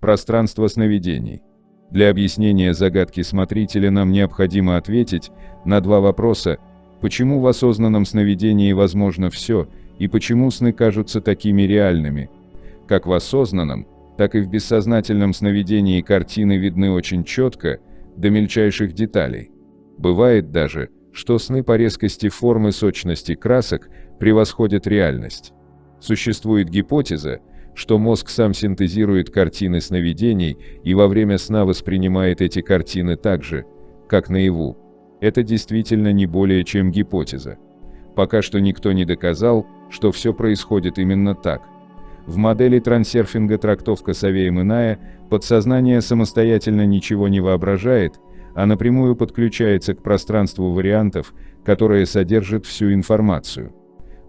Пространство сновидений. Для объяснения загадки смотрителя нам необходимо ответить на два вопроса: почему в осознанном сновидении возможно все, и почему сны кажутся такими реальными. Как в осознанном, так и в бессознательном сновидении картины видны очень четко, до мельчайших деталей. Бывает даже, что сны по резкости формы, сочности красок превосходят реальность. Существует гипотеза, что мозг сам синтезирует картины сновидений и во время сна воспринимает эти картины так же, как наяву. Это действительно не более чем гипотеза. Пока что никто не доказал, что все происходит именно так. В модели трансерфинга трактовка совсем иная: подсознание самостоятельно ничего не воображает, а напрямую подключается к пространству вариантов, которое содержит всю информацию.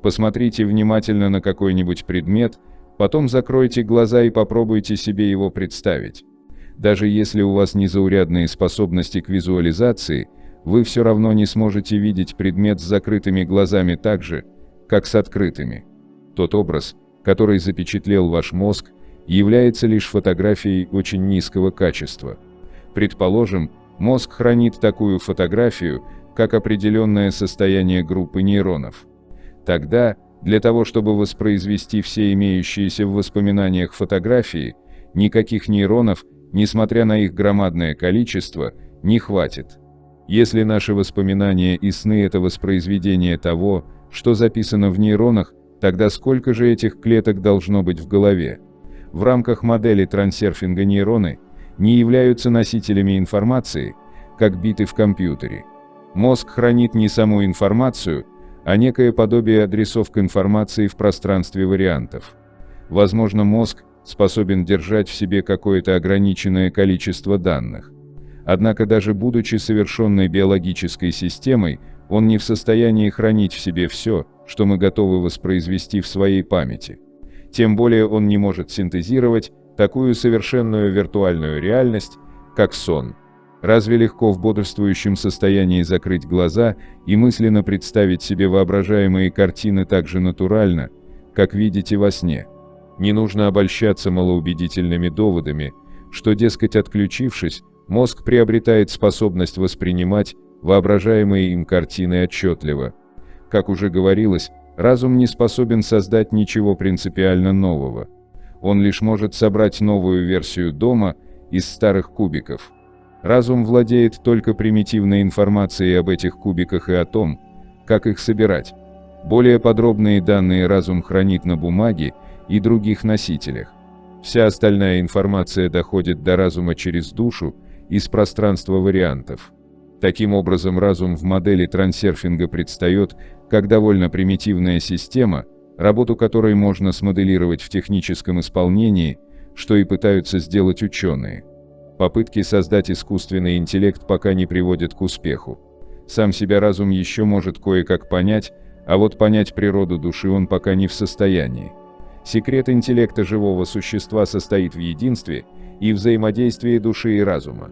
Посмотрите внимательно на какой-нибудь предмет, потом закройте глаза и попробуйте себе его представить. Даже если у вас незаурядные способности к визуализации, вы все равно не сможете видеть предмет с закрытыми глазами так же, как с открытыми. Тот образ, который запечатлел ваш мозг, является лишь фотографией очень низкого качества. Предположим, мозг хранит такую фотографию, как определенное состояние группы нейронов. Тогда, для того чтобы воспроизвести все имеющиеся в воспоминаниях фотографии, никаких нейронов, несмотря на их громадное количество, не хватит. Если наши воспоминания и сны – это воспроизведение того, что записано в нейронах, тогда сколько же этих клеток должно быть в голове? В рамках модели трансерфинга нейроны не являются носителями информации, как биты в компьютере. Мозг хранит не саму информацию, а некое подобие адресов к информации в пространстве вариантов. Возможно, мозг способен держать в себе какое-то ограниченное количество данных. Однако даже будучи совершенной биологической системой, он не в состоянии хранить в себе все, что мы готовы воспроизвести в своей памяти. Тем более он не может синтезировать такую совершенную виртуальную реальность, как сон. Разве легко в бодрствующем состоянии закрыть глаза и мысленно представить себе воображаемые картины так же натурально, как видите во сне? Не нужно обольщаться малоубедительными доводами, что, дескать, отключившись, мозг приобретает способность воспринимать воображаемые им картины отчетливо. Как уже говорилось, разум не способен создать ничего принципиально нового. Он лишь может собрать новую версию дома из старых кубиков. Разум владеет только примитивной информацией об этих кубиках и о том, как их собирать. Более подробные данные разум хранит на бумаге и других носителях. Вся остальная информация доходит до разума через душу из пространства вариантов. Таким образом, разум в модели трансерфинга предстает как довольно примитивная система, работу которой можно смоделировать в техническом исполнении, что и пытаются сделать ученые. Попытки создать искусственный интеллект пока не приводят к успеху. Сам себя разум еще может кое-как понять, а вот понять природу души он пока не в состоянии. Секрет интеллекта живого существа состоит в единстве и взаимодействии души и разума.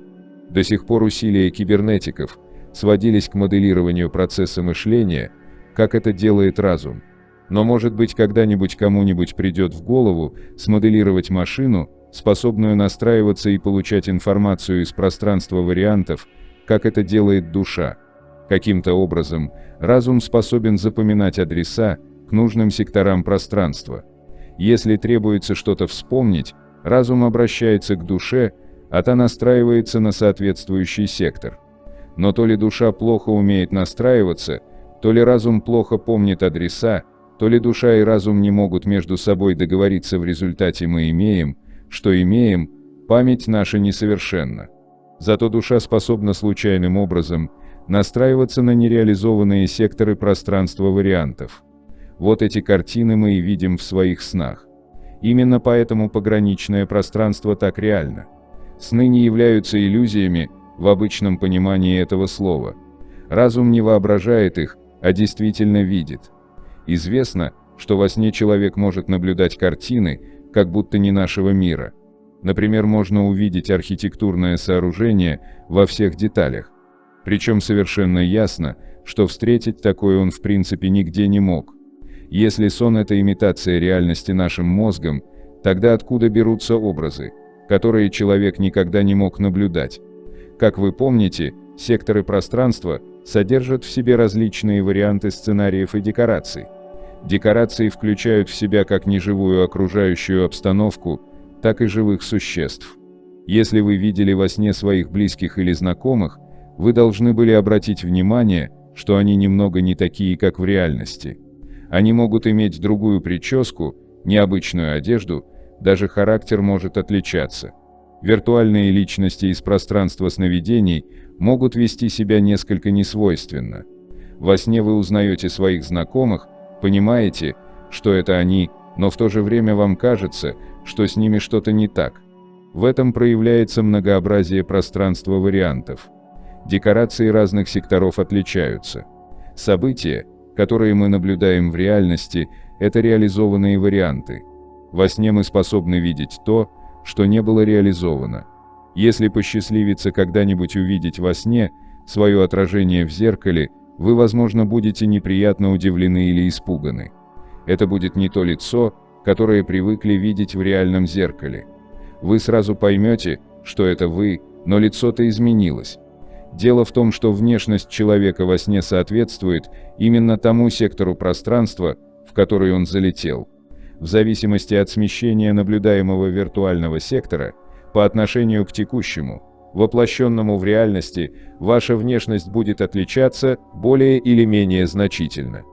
До сих пор усилия кибернетиков сводились к моделированию процесса мышления, как это делает разум. Но может быть когда-нибудь кому-нибудь придет в голову смоделировать машину, способную настраиваться и получать информацию из пространства вариантов, как это делает душа. Каким-то образом разум способен запоминать адреса к нужным секторам пространства. Если требуется что-то вспомнить, разум обращается к душе, а та настраивается на соответствующий сектор. Но то ли душа плохо умеет настраиваться, то ли разум плохо помнит адреса, то ли душа и разум не могут между собой договориться. В результате мы имеем, что имеем, память наша несовершенна. Зато душа способна случайным образом настраиваться на нереализованные секторы пространства вариантов. Вот эти картины мы и видим в своих снах. Именно поэтому пограничное пространство так реально. Сны не являются иллюзиями в обычном понимании этого слова. Разум не воображает их, а действительно видит. Известно, что во сне человек может наблюдать картины, как будто не нашего мира. Например, можно увидеть архитектурное сооружение во всех деталях. Причем совершенно ясно, что встретить такое он в принципе нигде не мог. Если сон – это имитация реальности нашим мозгом, тогда откуда берутся образы, которые человек никогда не мог наблюдать. Как вы помните, секторы пространства содержат в себе различные варианты сценариев и декораций. Декорации включают в себя как неживую окружающую обстановку, так и живых существ. Если вы видели во сне своих близких или знакомых, вы должны были обратить внимание, что они немного не такие, как в реальности. Они могут иметь другую прическу, необычную одежду, даже характер может отличаться. Виртуальные личности из пространства сновидений могут вести себя несколько несвойственно. Во сне вы узнаете своих знакомых, понимаете, что это они, но в то же время вам кажется, что с ними что-то не так. В этом проявляется многообразие пространства вариантов. Декорации разных секторов отличаются. События, которые мы наблюдаем в реальности, это реализованные варианты. Во сне мы способны видеть то, что не было реализовано. Если посчастливится когда-нибудь увидеть во сне свое отражение в зеркале, вы, возможно, будете неприятно удивлены или испуганы. Это будет не то лицо, которое привыкли видеть в реальном зеркале. Вы сразу поймете, что это вы, но лицо-то изменилось. Дело в том, что внешность человека во сне соответствует именно тому сектору пространства, в который он залетел. В зависимости от смещения наблюдаемого виртуального сектора, по отношению к текущему, воплощенному в реальности, ваша внешность будет отличаться более или менее значительно.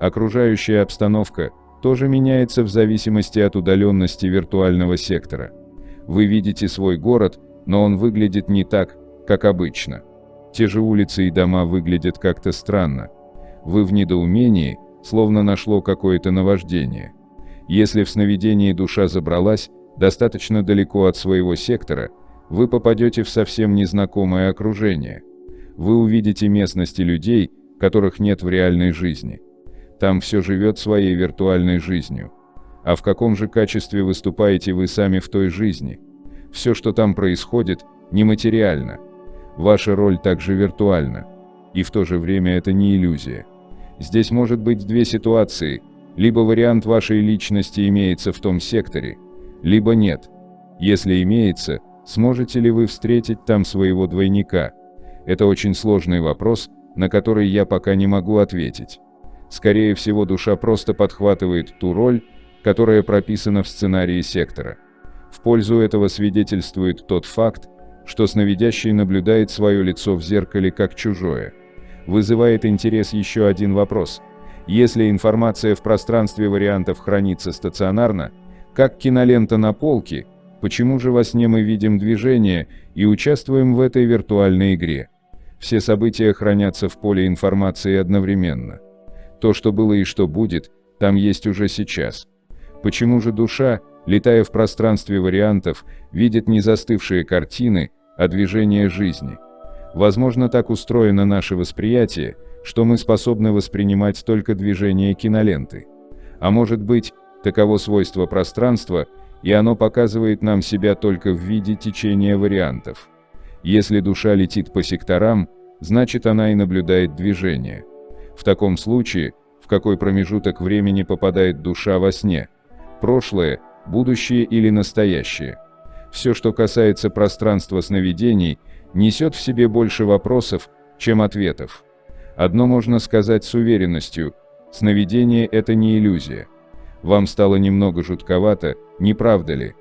Окружающая обстановка тоже меняется в зависимости от удаленности виртуального сектора. Вы видите свой город, но он выглядит не так, как обычно. Те же улицы и дома выглядят как-то странно. Вы в недоумении, словно нашло какое-то наваждение. Если в сновидении душа забралась достаточно далеко от своего сектора, вы попадете в совсем незнакомое окружение. Вы увидите местности людей, которых нет в реальной жизни. Там все живет своей виртуальной жизнью. А в каком же качестве выступаете вы сами в той жизни? Все, что там происходит, нематериально. Ваша роль также виртуальна. И в то же время это не иллюзия. Здесь может быть две ситуации. Либо вариант вашей личности имеется в том секторе, либо нет. Если имеется, сможете ли вы встретить там своего двойника? Это очень сложный вопрос, на который я пока не могу ответить. Скорее всего, душа просто подхватывает ту роль, которая прописана в сценарии сектора. В пользу этого свидетельствует тот факт, что сновидящий наблюдает свое лицо в зеркале как чужое. Вызывает интерес еще один вопрос. Если информация в пространстве вариантов хранится стационарно, как кинолента на полке, почему же во сне мы видим движение и участвуем в этой виртуальной игре? Все события хранятся в поле информации одновременно. То, что было и что будет, там есть уже сейчас. Почему же душа, летая в пространстве вариантов, видит не застывшие картины, а движение жизни? Возможно, так устроено наше восприятие, что мы способны воспринимать только движение киноленты. А может быть, таково свойство пространства, и оно показывает нам себя только в виде течения вариантов. Если душа летит по секторам, значит она и наблюдает движение. В таком случае, в какой промежуток времени попадает душа во сне? Прошлое, будущее или настоящее? Все, что касается пространства сновидений, несет в себе больше вопросов, чем ответов. Одно можно сказать с уверенностью: сновидение – это не иллюзия. Вам стало немного жутковато, не правда ли?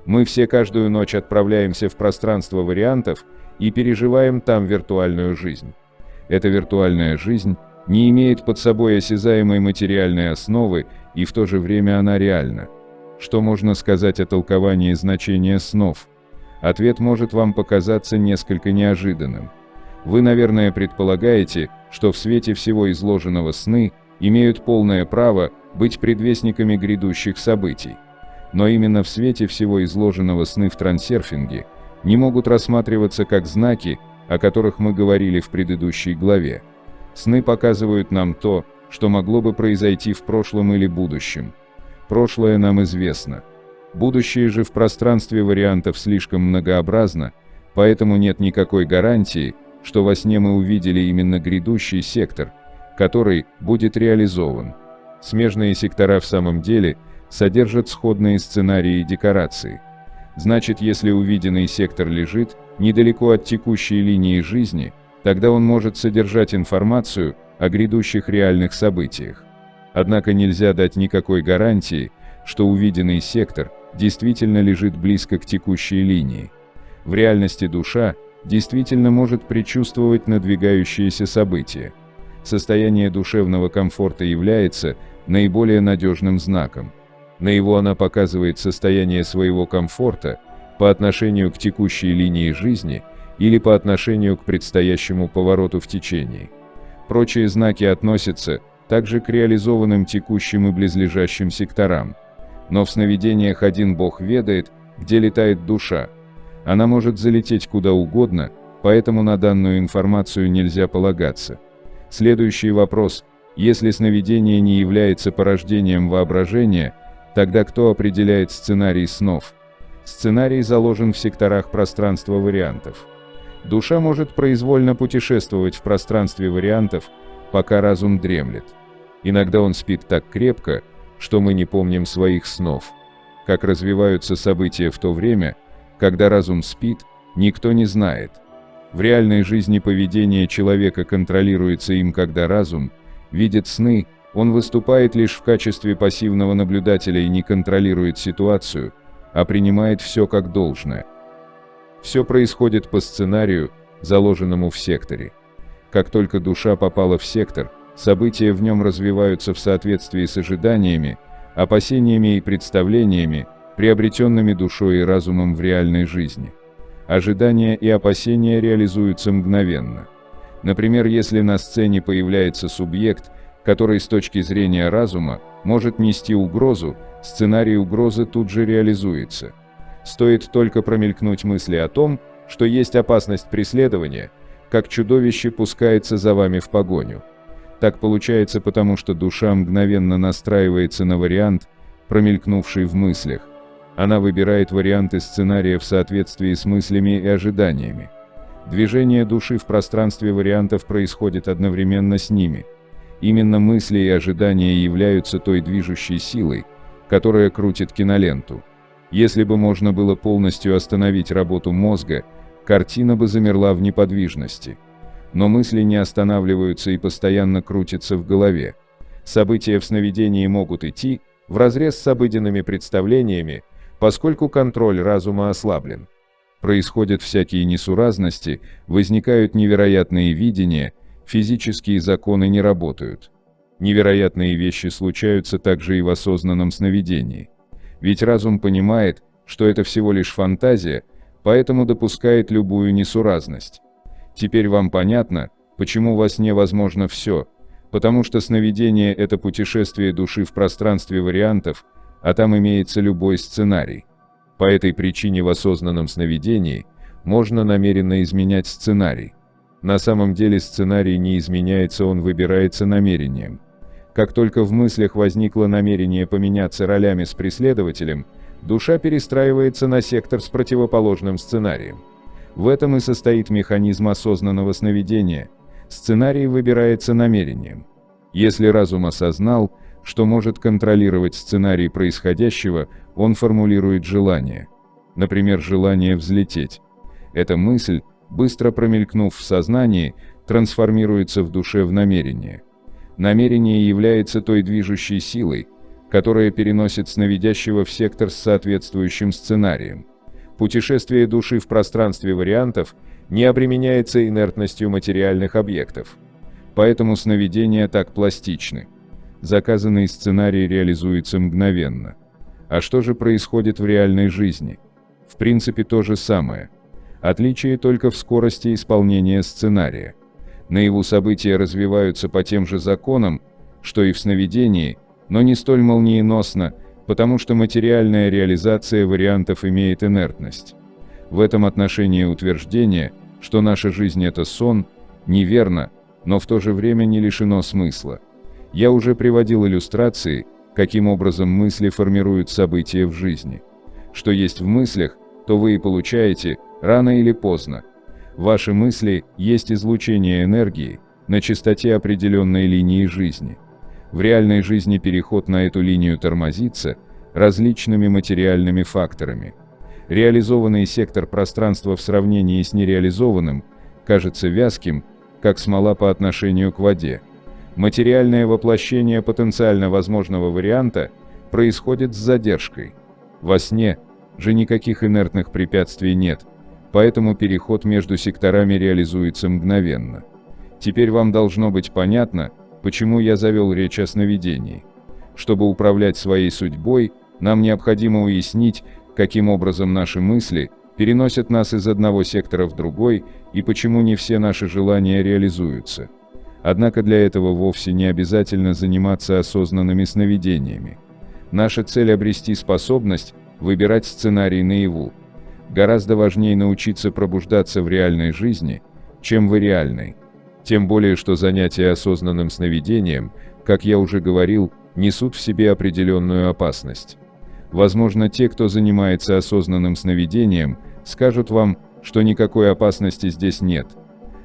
Мы все каждую ночь отправляемся в пространство вариантов и переживаем там виртуальную жизнь. Эта виртуальная жизнь не имеет под собой осязаемой материальной основы, и в то же время она реальна. Что можно сказать о толковании значения снов? Ответ может вам показаться несколько неожиданным. Вы, наверное, предполагаете, что в свете всего изложенного сны имеют полное право быть предвестниками грядущих событий. Но именно в свете всего изложенного сны в трансерфинге не могут рассматриваться как знаки, о которых мы говорили в предыдущей главе. Сны показывают нам то, что могло бы произойти в прошлом или будущем. Прошлое нам известно. Будущее же в пространстве вариантов слишком многообразно, поэтому нет никакой гарантии, что во сне мы увидели именно грядущий сектор, который будет реализован. Смежные сектора в самом деле содержат сходные сценарии и декорации. Значит, если увиденный сектор лежит недалеко от текущей линии жизни, тогда он может содержать информацию о грядущих реальных событиях. Однако нельзя дать никакой гарантии, что увиденный сектор действительно лежит близко к текущей линии. В реальности душа действительно может предчувствовать надвигающиеся события. Состояние душевного комфорта является наиболее надежным знаком. На его она показывает состояние своего комфорта по отношению к текущей линии жизни или по отношению к предстоящему повороту в течении. Прочие знаки относятся также к реализованным текущим и близлежащим секторам. Но в сновидениях один Бог ведает, где летает душа. Она может залететь куда угодно, поэтому на данную информацию нельзя полагаться. Следующий вопрос: если сновидение не является порождением воображения, тогда кто определяет сценарий снов? Сценарий заложен в секторах пространства вариантов. Душа может произвольно путешествовать в пространстве вариантов, пока разум дремлет. Иногда он спит так крепко, что мы не помним своих снов. Как развиваются события в то время, когда разум спит, никто не знает. В реальной жизни поведение человека контролируется им, когда разум видит сны, он выступает лишь в качестве пассивного наблюдателя и не контролирует ситуацию, а принимает все как должное. Все происходит по сценарию, заложенному в секторе. Как только душа попала в сектор, события в нем развиваются в соответствии с ожиданиями, опасениями и представлениями, приобретенными душой и разумом в реальной жизни. Ожидания и опасения реализуются мгновенно. Например, если на сцене появляется субъект, который с точки зрения разума может нести угрозу, сценарий угрозы тут же реализуется. Стоит только промелькнуть мысли о том, что есть опасность преследования, как чудовище пускается за вами в погоню. Так получается потому, что душа мгновенно настраивается на вариант, промелькнувший в мыслях. Она выбирает варианты сценария в соответствии с мыслями и ожиданиями. Движение души в пространстве вариантов происходит одновременно с ними. Именно мысли и ожидания являются той движущей силой, которая крутит киноленту. Если бы можно было полностью остановить работу мозга, картина бы замерла в неподвижности. Но мысли не останавливаются и постоянно крутятся в голове. События в сновидении могут идти вразрез с обыденными представлениями, поскольку контроль разума ослаблен. Происходят всякие несуразности, возникают невероятные видения, физические законы не работают. Невероятные вещи случаются также и в осознанном сновидении. Ведь разум понимает, что это всего лишь фантазия, поэтому допускает любую несуразность. Теперь вам понятно, почему во сне возможно все, потому что сновидение – это путешествие души в пространстве вариантов, а там имеется любой сценарий. По этой причине в осознанном сновидении можно намеренно изменять сценарий. На самом деле сценарий не изменяется, он выбирается намерением. Как только в мыслях возникло намерение поменяться ролями с преследователем, душа перестраивается на сектор с противоположным сценарием. В этом и состоит механизм осознанного сновидения. Сценарий выбирается намерением. Если разум осознал, что может контролировать сценарий происходящего, он формулирует желание. Например, желание взлететь. Эта мысль, быстро промелькнув в сознании, трансформируется в душе в намерение. Намерение является той движущей силой, которая переносит сновидящего в сектор с соответствующим сценарием. Путешествие души в пространстве вариантов не обременяется инертностью материальных объектов. Поэтому сновидения так пластичны. Заказанный сценарий реализуется мгновенно. А что же происходит в реальной жизни? В принципе, то же самое. Отличие только в скорости исполнения сценария. Наяву события развиваются по тем же законам, что и в сновидении, но не столь молниеносно, потому что материальная реализация вариантов имеет инертность. В этом отношении утверждение, что наша жизнь – это сон, неверно, но в то же время не лишено смысла. Я уже приводил иллюстрации, каким образом мысли формируют события в жизни. Что есть в мыслях, то вы и получаете, рано или поздно. Ваши мысли есть излучение энергии на частоте определенной линии жизни. В реальной жизни переход на эту линию тормозится различными материальными факторами. Реализованный сектор пространства в сравнении с нереализованным кажется вязким, как смола по отношению к воде. Материальное воплощение потенциально возможного варианта происходит с задержкой. Во сне же никаких инертных препятствий нет, поэтому переход между секторами реализуется мгновенно. Теперь вам должно быть понятно, почему я завел речь о сновидении. Чтобы управлять своей судьбой, нам необходимо уяснить, каким образом наши мысли переносят нас из одного сектора в другой и почему не все наши желания реализуются. Однако для этого вовсе не обязательно заниматься осознанными сновидениями. Наша цель – обрести способность выбирать сценарий наяву. Гораздо важнее научиться пробуждаться в реальной жизни, чем в ирреальной. Тем более, что занятия осознанным сновидением, как я уже говорил, несут в себе определенную опасность. Возможно, те, кто занимается осознанным сновидением, скажут вам, что никакой опасности здесь нет.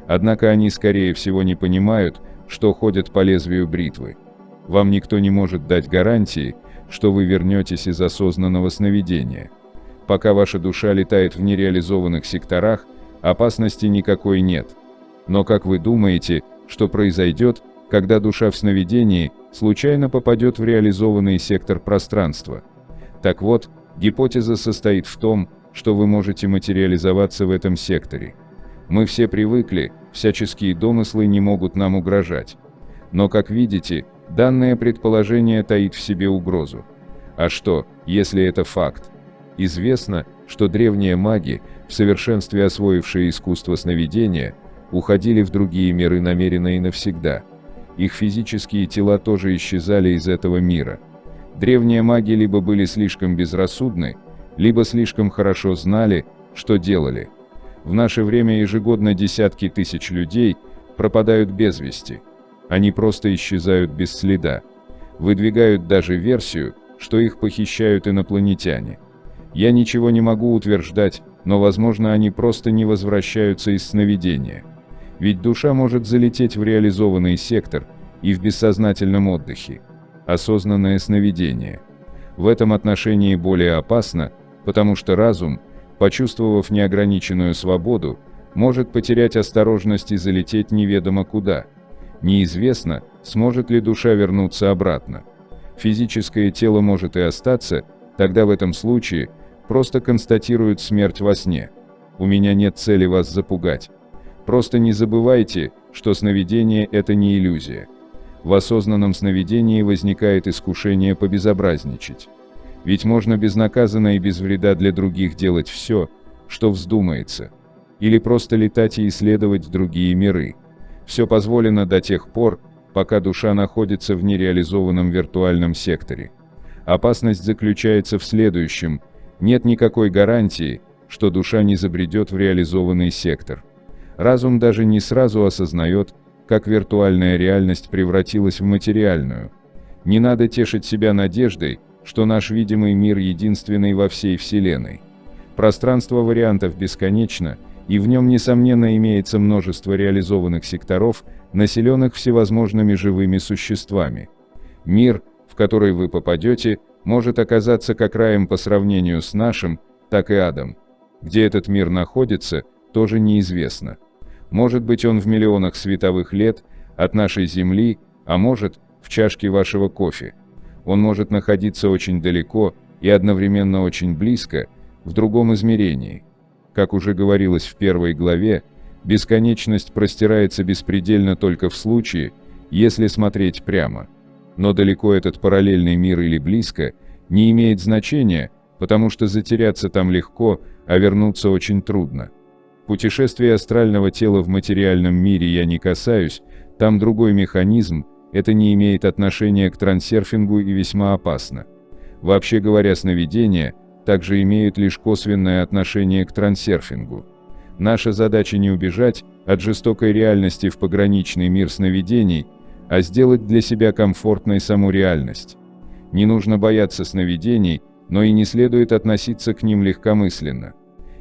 Однако они, скорее всего, не понимают, что ходят по лезвию бритвы. Вам никто не может дать гарантии, что вы вернетесь из осознанного сновидения. Пока ваша душа летает в нереализованных секторах, опасности никакой нет. Но как вы думаете, что произойдет, когда душа в сновидении случайно попадет в реализованный сектор пространства? Так вот, гипотеза состоит в том, что вы можете материализоваться в этом секторе. Мы все привыкли, всяческие домыслы не могут нам угрожать. Но, как видите, данное предположение таит в себе угрозу. А что, если это факт? Известно, что древние маги, в совершенстве освоившие искусство сновидения, уходили в другие миры намеренно и навсегда. Их физические тела тоже исчезали из этого мира. Древние маги либо были слишком безрассудны, либо слишком хорошо знали, что делали. В наше время ежегодно десятки тысяч людей пропадают без вести. Они просто исчезают без следа. Выдвигают даже версию, что их похищают инопланетяне. Я ничего не могу утверждать, но, возможно, они просто не возвращаются из сновидения. Ведь душа может залететь в реализованный сектор и в бессознательном отдыхе. Осознанное сновидение. В этом отношении более опасно, потому что разум, почувствовав неограниченную свободу, может потерять осторожность и залететь неведомо куда. Неизвестно, сможет ли душа вернуться обратно. Физическое тело может и остаться, тогда в этом случае просто констатируют смерть во сне. У меня нет цели вас запугать. Просто не забывайте, что сновидение – это не иллюзия. В осознанном сновидении возникает искушение побезобразничать. Ведь можно безнаказанно и без вреда для других делать все, что вздумается. Или просто летать и исследовать другие миры. Все позволено до тех пор, пока душа находится в нереализованном виртуальном секторе. Опасность заключается в следующем: нет никакой гарантии, что душа не забредет в реализованный сектор. Разум даже не сразу осознает, как виртуальная реальность превратилась в материальную. Не надо тешить себя надеждой, что наш видимый мир единственный во всей Вселенной. Пространство вариантов бесконечно, и в нем, несомненно, имеется множество реализованных секторов, населенных всевозможными живыми существами. Мир, в который вы попадете, может оказаться как раем по сравнению с нашим, так и адом. Где этот мир находится, тоже неизвестно. Может быть, он в миллионах световых лет от нашей Земли, а может, в чашке вашего кофе. Он может находиться очень далеко и одновременно очень близко, в другом измерении. Как уже говорилось в первой главе, бесконечность простирается беспредельно только в случае, если смотреть прямо. Но далеко этот параллельный мир или близко не имеет значения, потому что затеряться там легко, а вернуться очень трудно. Путешествие астрального тела в материальном мире я не касаюсь, там другой механизм, это не имеет отношения к трансерфингу и весьма опасно. Вообще говоря, сновидения также имеют лишь косвенное отношение к трансерфингу. Наша задача не убежать от жестокой реальности в пограничный мир сновидений, а сделать для себя комфортной саму реальность. Не нужно бояться сновидений, но и не следует относиться к ним легкомысленно.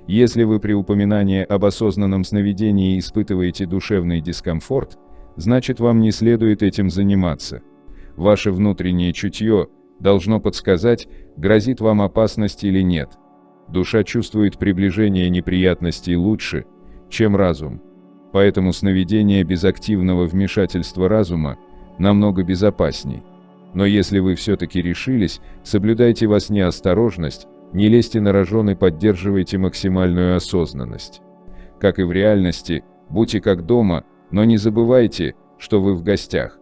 Если вы при упоминании об осознанном сновидении испытываете душевный дискомфорт, значит, вам не следует этим заниматься. Ваше внутреннее чутье должно подсказать, грозит вам опасность или нет. Душа чувствует приближение неприятностей лучше, чем разум. Поэтому сновидение без активного вмешательства разума намного безопасней. Но если вы все-таки решились, соблюдайте во сне осторожность, не лезьте на рожон и поддерживайте максимальную осознанность. Как и в реальности, будьте как дома, но не забывайте, что вы в гостях.